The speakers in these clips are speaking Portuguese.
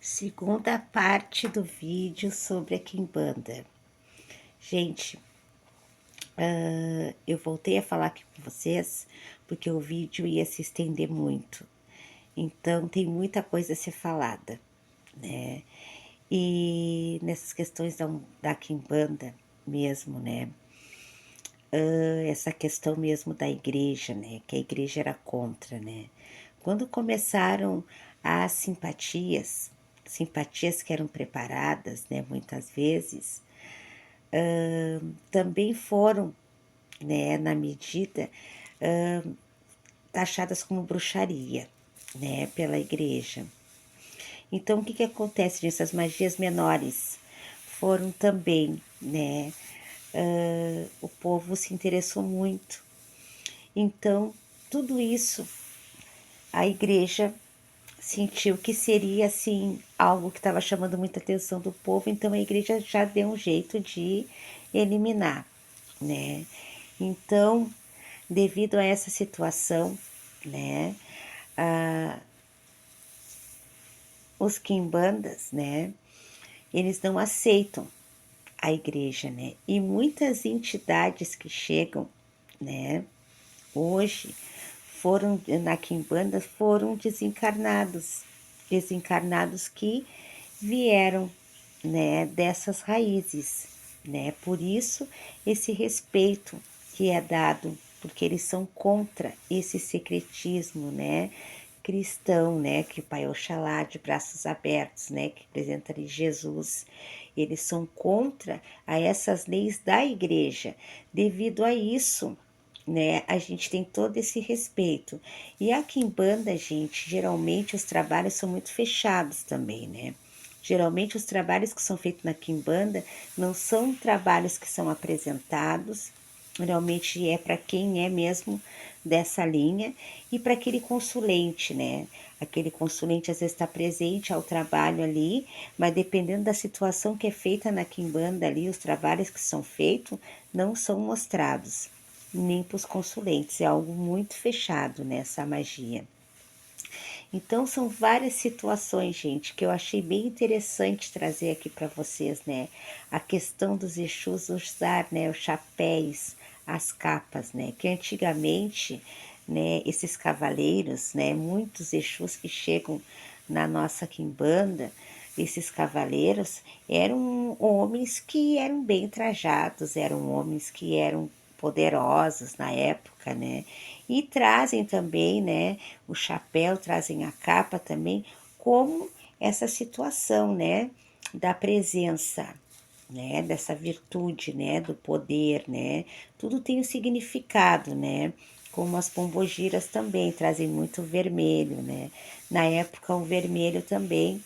Segunda parte do vídeo sobre a Quimbanda. Gente, eu voltei a falar aqui com vocês porque o vídeo ia se estender muito. Então tem muita coisa a ser falada, né? E nessas questões da Quimbanda mesmo, né? Essa questão mesmo da igreja, né? Que a igreja era contra, né? Quando começaram as simpatias que eram preparadas, né? Muitas vezes, também foram, né? Na medida taxadas como bruxaria, né? Pela igreja. Então, o que acontece nessas magias menores? Foram também, né? O povo se interessou muito. Então, tudo isso a igreja sentiu que seria assim algo que estava chamando muita atenção do povo, então a igreja já deu um jeito de eliminar, né? Então, devido a essa situação, né, os quimbandas, né, eles não aceitam a igreja, né? E muitas entidades que chegam, né, hoje foram na quimbanda foram desencarnados que vieram, né, dessas raízes, né? Por isso esse respeito que é dado, porque eles são contra esse secretismo, né, cristão, né, que o Pai Oxalá de braços abertos, né, que representa ali Jesus, eles são contra a essas leis da igreja. Devido a isso, né, a gente tem todo esse respeito. E aqui em banda, gente, geralmente os trabalhos são muito fechados também, né? Geralmente os trabalhos que são feitos na Quimbanda não são trabalhos que são apresentados, realmente é para quem é mesmo dessa linha e para aquele consulente, né? Aquele consulente às vezes está presente ao trabalho ali, mas dependendo da situação que é feita na Quimbanda ali, os trabalhos que são feitos não são mostrados nem para os consulentes, é algo muito fechado nessa magia. Então são várias situações, gente, que eu achei bem interessante trazer aqui para vocês, né? A questão dos Exus usar, né, os chapéus, as capas, né? Que antigamente, né, esses cavaleiros, né, muitos Exus que chegam na nossa quimbanda, esses cavaleiros eram homens que eram bem trajados, eram homens que eram poderosos na época, né? E trazem também, né, o chapéu, trazem a capa também, como essa situação, né, da presença, né, dessa virtude, né, do poder, né? Tudo tem um significado, né? Como as pombogiras também trazem muito vermelho, né? Na época o vermelho também,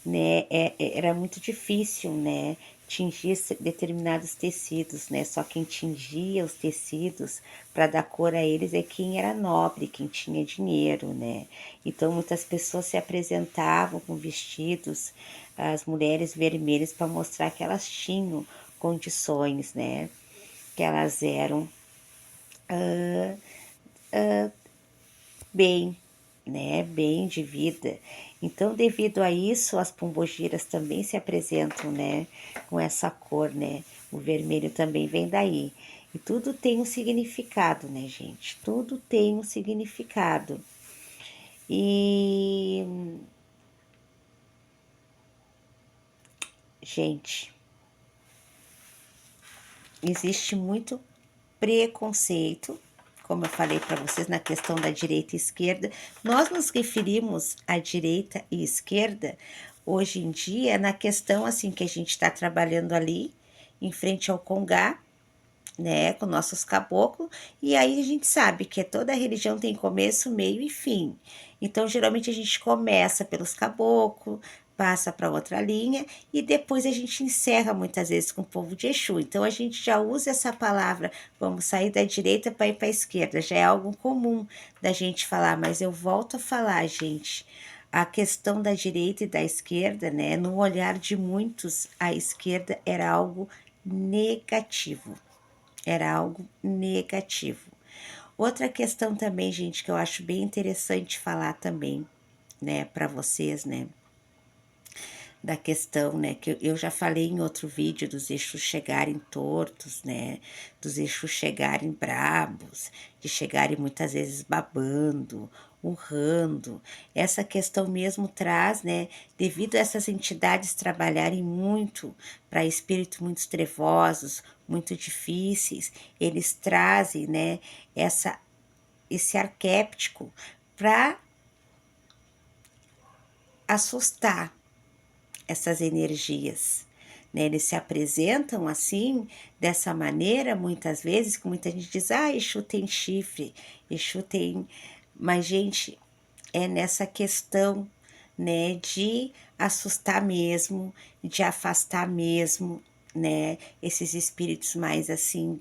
né, era muito difícil, né, tingir determinados tecidos, né, só quem tingia os tecidos para dar cor a eles é quem era nobre, quem tinha dinheiro, né, então muitas pessoas se apresentavam com vestidos, as mulheres vermelhas para mostrar que elas tinham condições, né, que elas eram bem, né, bem de vida. Então, devido a isso, as pombogiras também se apresentam, né, com essa cor, né? O vermelho também vem daí. E tudo tem um significado, né, gente? Tudo tem um significado. E, gente, existe muito preconceito, como eu falei para vocês na questão da direita e esquerda. Nós nos referimos à direita e esquerda hoje em dia na questão assim que a gente está trabalhando ali em frente ao Congá, né, com nossos caboclos, e aí a gente sabe que toda religião tem começo, meio e fim. Então, geralmente a gente começa pelos caboclos, passa para outra linha e depois a gente encerra muitas vezes com o povo de Exu. Então a gente já usa essa palavra, vamos sair da direita para ir para a esquerda, já é algo comum da gente falar, mas eu volto a falar, gente, a questão da direita e da esquerda, né, no olhar de muitos, a esquerda era algo negativo. Era algo negativo. Outra questão também, gente, que eu acho bem interessante falar também, né, para vocês, né, da questão, né, que eu já falei em outro vídeo dos Exus chegarem tortos, né, dos Exus chegarem brabos, de chegarem muitas vezes babando, urrando. Essa questão mesmo traz, né, devido a essas entidades trabalharem muito para espíritos muito trevosos, muito difíceis, eles trazem, né, esse arquétipo para assustar essas energias, né? Eles se apresentam assim, dessa maneira, muitas vezes, que muita gente diz, ah, Exu tem chifre, Exu tem... Mas, gente, é nessa questão, né, de assustar mesmo, de afastar mesmo, né, esses espíritos mais assim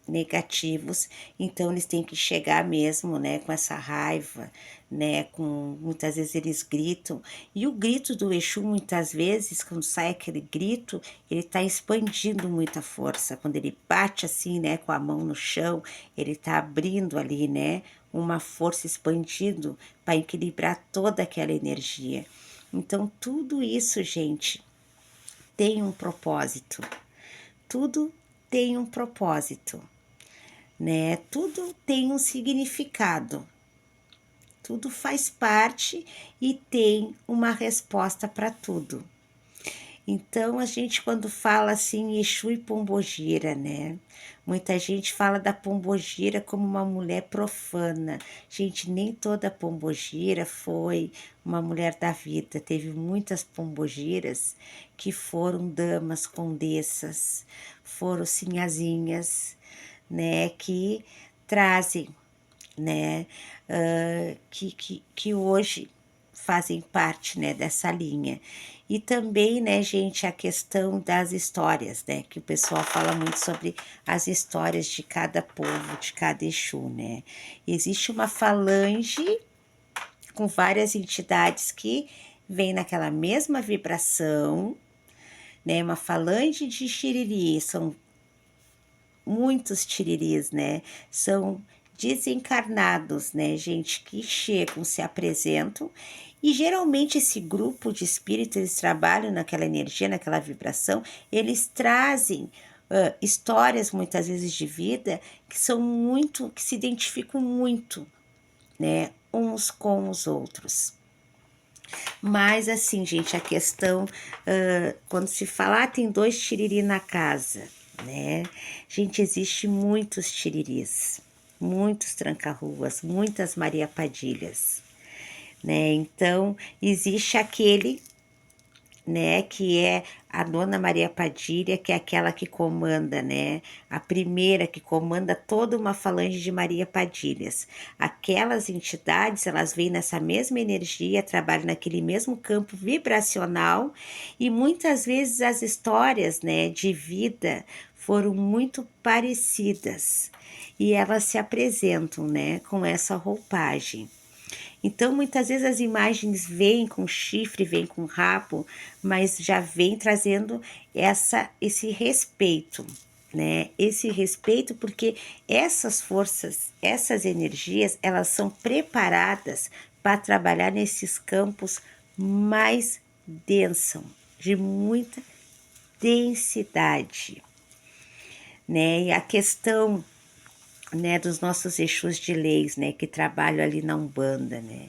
negativos. Então eles têm que chegar mesmo, né, com essa raiva, né, com muitas vezes eles gritam, e o grito do Exu muitas vezes, quando sai aquele grito, ele tá expandindo muita força. Quando ele bate assim, né, com a mão no chão, ele tá abrindo ali, né, uma força expandindo para equilibrar toda aquela energia. Então tudo isso, gente, tem um propósito. Tudo tem um propósito, né? Tudo tem um significado. Tudo faz parte e tem uma resposta para tudo. Então, a gente quando fala assim, Exu e Pombogira, né? Muita gente fala da Pombogira como uma mulher profana. Gente, nem toda Pombogira foi uma mulher da vida. Teve muitas Pombogiras que foram damas, condessas, foram sinhazinhas, né? Que trazem, né? Que hoje fazem parte, né, dessa linha. E também, né, gente, a questão das histórias, né, que o pessoal fala muito sobre as histórias de cada povo, de cada Exu, né. Existe uma falange com várias entidades que vem naquela mesma vibração, né, uma falange de Xiriri, são muitos tiriris, né, são desencarnados, né, gente que chegam, se apresentam, e geralmente esse grupo de espíritos, eles trabalham naquela energia, naquela vibração, eles trazem histórias muitas vezes de vida que são muito, que se identificam muito, né, uns com os outros. Mas assim, gente, a questão, quando se fala, tem 2 tiriri na casa, né? Gente, existe muitos tiriris, muitos tranca-ruas, muitas Maria Padilhas, né? Então, existe aquele, né, que é a Dona Maria Padilha, que é aquela que comanda, né, a primeira que comanda toda uma falange de Maria Padilhas. Aquelas entidades, elas vêm nessa mesma energia, trabalham naquele mesmo campo vibracional, e muitas vezes as histórias, né, de vida foram muito parecidas, e elas se apresentam, né, com essa roupagem. Então, muitas vezes as imagens vêm com chifre, vêm com rabo, mas já vem trazendo esse respeito, né? Esse respeito porque essas forças, essas energias, elas são preparadas para trabalhar nesses campos mais densos, de muita densidade, né? E a questão, né, dos nossos Exus de leis, né, que trabalham ali na Umbanda, né,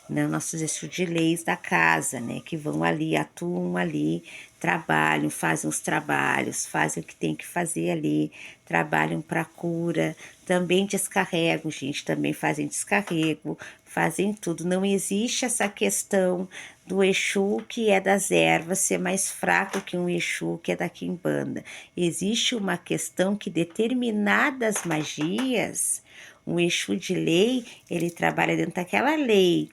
nossos Exus de leis da casa, né, que vão ali, atuam ali, trabalham, fazem os trabalhos, fazem o que tem que fazer ali, trabalham para cura, também descarregam, gente, também fazem descarrego, fazem tudo. Não existe essa questão do Exu que é das ervas ser mais fraco que um Exu que é da Quimbanda. Existe uma questão que determinadas magias, um Exu de lei, ele trabalha dentro daquela lei,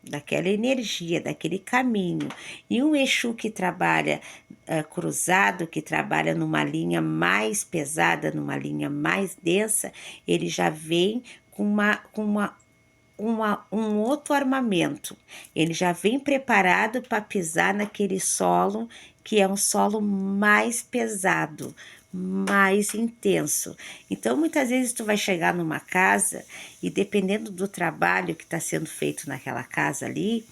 daquela energia, daquele caminho. E um Exu que trabalha cruzado, que trabalha numa linha mais pesada, numa linha mais densa, ele já vem com um outro armamento. Ele já vem preparado para pisar naquele solo que é um solo mais pesado, mais intenso. Então, muitas vezes tu vai chegar numa casa e dependendo do trabalho que está sendo feito naquela casa ali,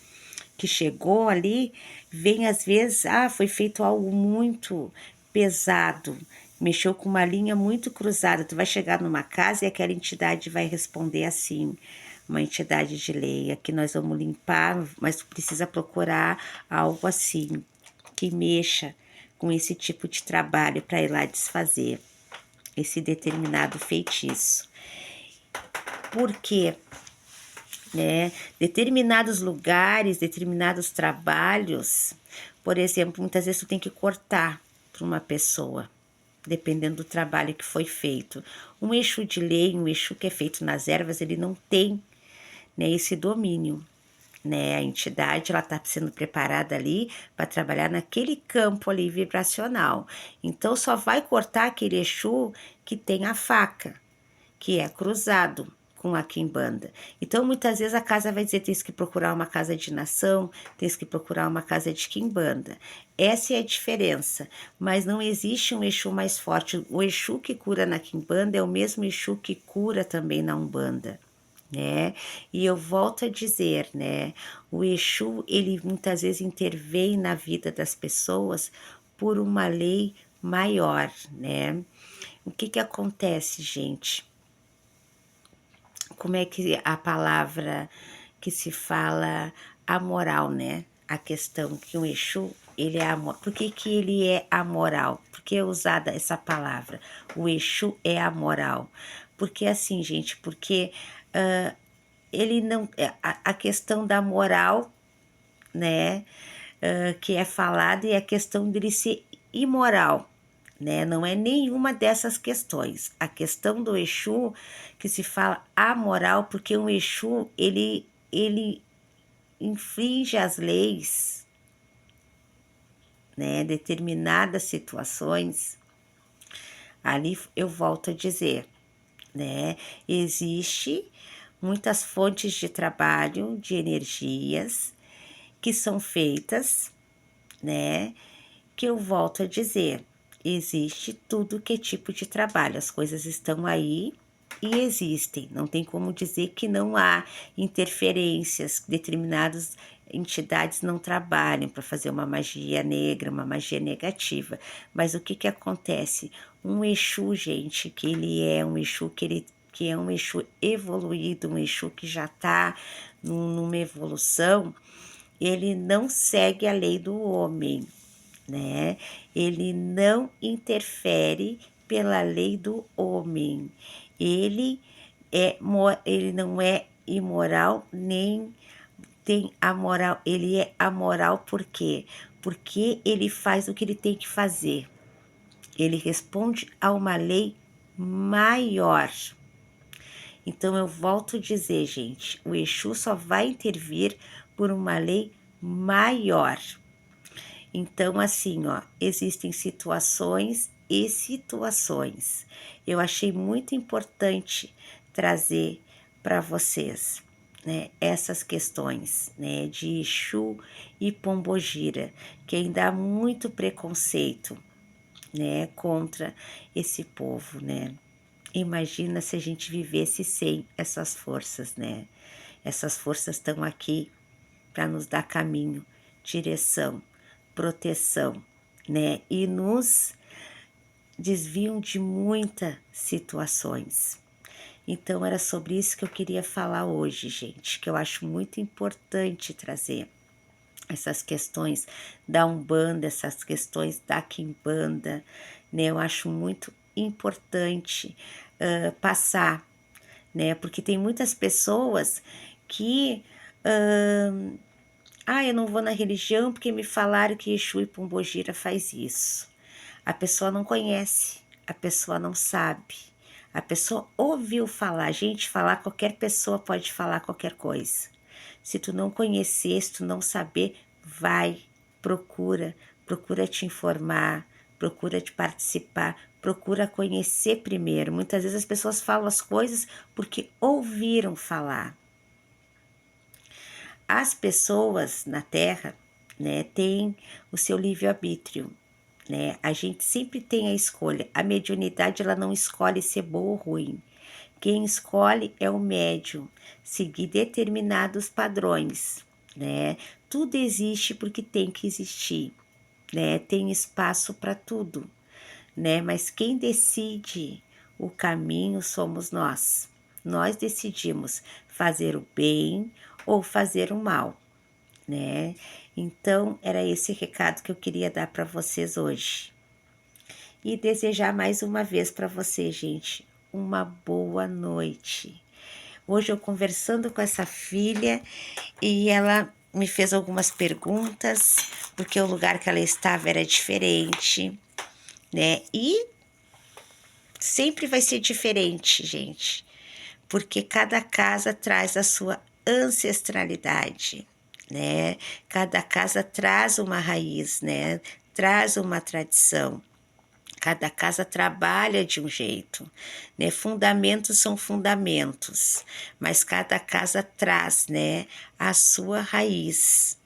que chegou ali, vem às vezes, foi feito algo muito pesado, mexeu com uma linha muito cruzada. Tu vai chegar numa casa e aquela entidade vai responder assim, uma entidade de lei, aqui nós vamos limpar, mas tu precisa procurar algo assim, que mexa com esse tipo de trabalho para ir lá desfazer esse determinado feitiço. Porque, né, determinados lugares, determinados trabalhos, por exemplo, muitas vezes tu tem que cortar para uma pessoa, dependendo do trabalho que foi feito. Um Exu de lei, um Exu que é feito nas ervas, ele não tem, né, esse domínio, né? A entidade, ela está sendo preparada ali para trabalhar naquele campo ali vibracional. Então, só vai cortar aquele Exu que tem a faca, que é cruzado com a quimbanda. Então, muitas vezes a casa vai dizer, tens que procurar uma casa de nação, tens que procurar uma casa de quimbanda. Essa é a diferença, mas não existe um Exu mais forte. O Exu que cura na quimbanda é o mesmo Exu que cura também na umbanda, né? E eu volto a dizer, né? O Exu, ele muitas vezes intervém na vida das pessoas por uma lei maior, né? O que acontece, gente? Como é que a palavra que se fala amoral, né? A questão que o Exu, ele é amoral. Por que ele é amoral? Por que é usada essa palavra? O Exu é amoral. Porque assim, gente, porque ele não... A questão da moral, né? Que é falada e a questão dele ser imoral, né? Não é nenhuma dessas questões. A questão do Exu, que se fala amoral, porque um Exu, ele infringe as leis, né? Determinadas situações, ali eu volto a dizer, né? Existe muitas fontes de trabalho, de energias, que são feitas, né? Que eu volto a dizer, existe tudo que é tipo de trabalho, as coisas estão aí e existem, não tem como dizer que não há interferências, determinadas entidades não trabalham para fazer uma magia negra, uma magia negativa, mas o que acontece? Um Exu, gente, que ele é um Exu que é um Exu evoluído, um Exu que já está numa evolução, ele não segue a lei do homem, né? Ele não interfere pela lei do homem. Ele não é imoral nem tem amoral. Ele é amoral por quê? Porque ele faz o que ele tem que fazer. Ele responde a uma lei maior. Então eu volto a dizer, gente, o Exu só vai intervir por uma lei maior. Então, assim, ó, existem situações e situações. Eu achei muito importante trazer para vocês, né, essas questões, né, de Exu e Pombogira, que ainda há muito preconceito, né, contra esse povo, né. Imagina se a gente vivesse sem essas forças, né. Essas forças estão aqui para nos dar caminho, direção, proteção, né? E nos desviam de muitas situações. Então, era sobre isso que eu queria falar hoje, gente, que eu acho muito importante trazer essas questões da Umbanda, essas questões da Quimbanda, né? Eu acho muito importante passar, né? Porque tem muitas pessoas que eu não vou na religião porque me falaram que Exu e Pombogira faz isso. A pessoa não conhece, a pessoa não sabe. A pessoa ouviu falar, gente, falar, qualquer pessoa pode falar qualquer coisa. Se tu não conhecer, se tu não saber, vai, procura te informar, procura te participar, procura conhecer primeiro. Muitas vezes as pessoas falam as coisas porque ouviram falar. As pessoas na Terra, né, têm o seu livre-arbítrio, né? A gente sempre tem a escolha. A mediunidade, ela não escolhe ser boa ou ruim. Quem escolhe é o médium, seguir determinados padrões, né? tudo existe porque tem que existir, né? Tem espaço para tudo, né? Mas quem decide o caminho somos nós. Nós decidimos fazer o bem ou fazer o mal, né? Então, era esse recado que eu queria dar para vocês hoje. E desejar mais uma vez para você, gente, uma boa noite. Hoje eu conversando com essa filha e ela me fez algumas perguntas, porque o lugar que ela estava era diferente, né? E sempre vai ser diferente, gente, porque cada casa traz a sua ancestralidade, né? Cada casa traz uma raiz, né? Traz uma tradição. Cada casa trabalha de um jeito, né? Fundamentos são fundamentos, mas cada casa traz, né, a sua raiz,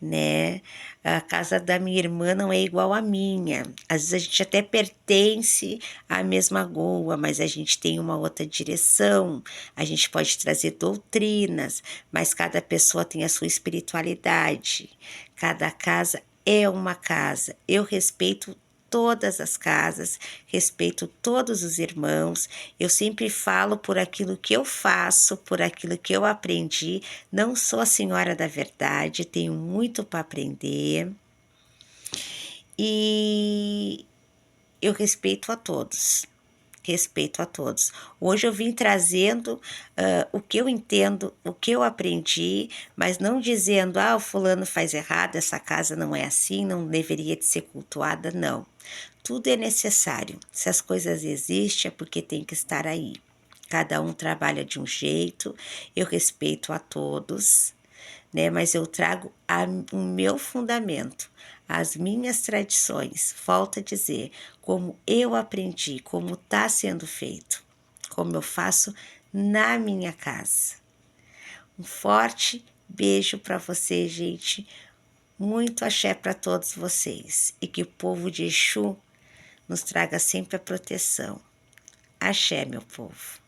né? A casa da minha irmã não é igual à minha. Às vezes a gente até pertence à mesma goa, mas a gente tem uma outra direção. A gente pode trazer doutrinas, mas cada pessoa tem a sua espiritualidade. Cada casa é uma casa. Eu respeito todas as casas, respeito todos os irmãos, eu sempre falo por aquilo que eu faço, por aquilo que eu aprendi, não sou a senhora da verdade, tenho muito para aprender e eu respeito a todos. Respeito a todos. Hoje eu vim trazendo o que eu entendo, o que eu aprendi, mas não dizendo, o fulano faz errado, essa casa não é assim, não deveria de ser cultuada, não. Tudo é necessário. Se as coisas existem é porque tem que estar aí. Cada um trabalha de um jeito, eu respeito a todos, né? Mas eu trago o meu fundamento, as minhas tradições, falta dizer, como eu aprendi, como está sendo feito, como eu faço na minha casa. Um forte beijo para você, gente. Muito axé para todos vocês e que o povo de Exu nos traga sempre a proteção. Axé, meu povo.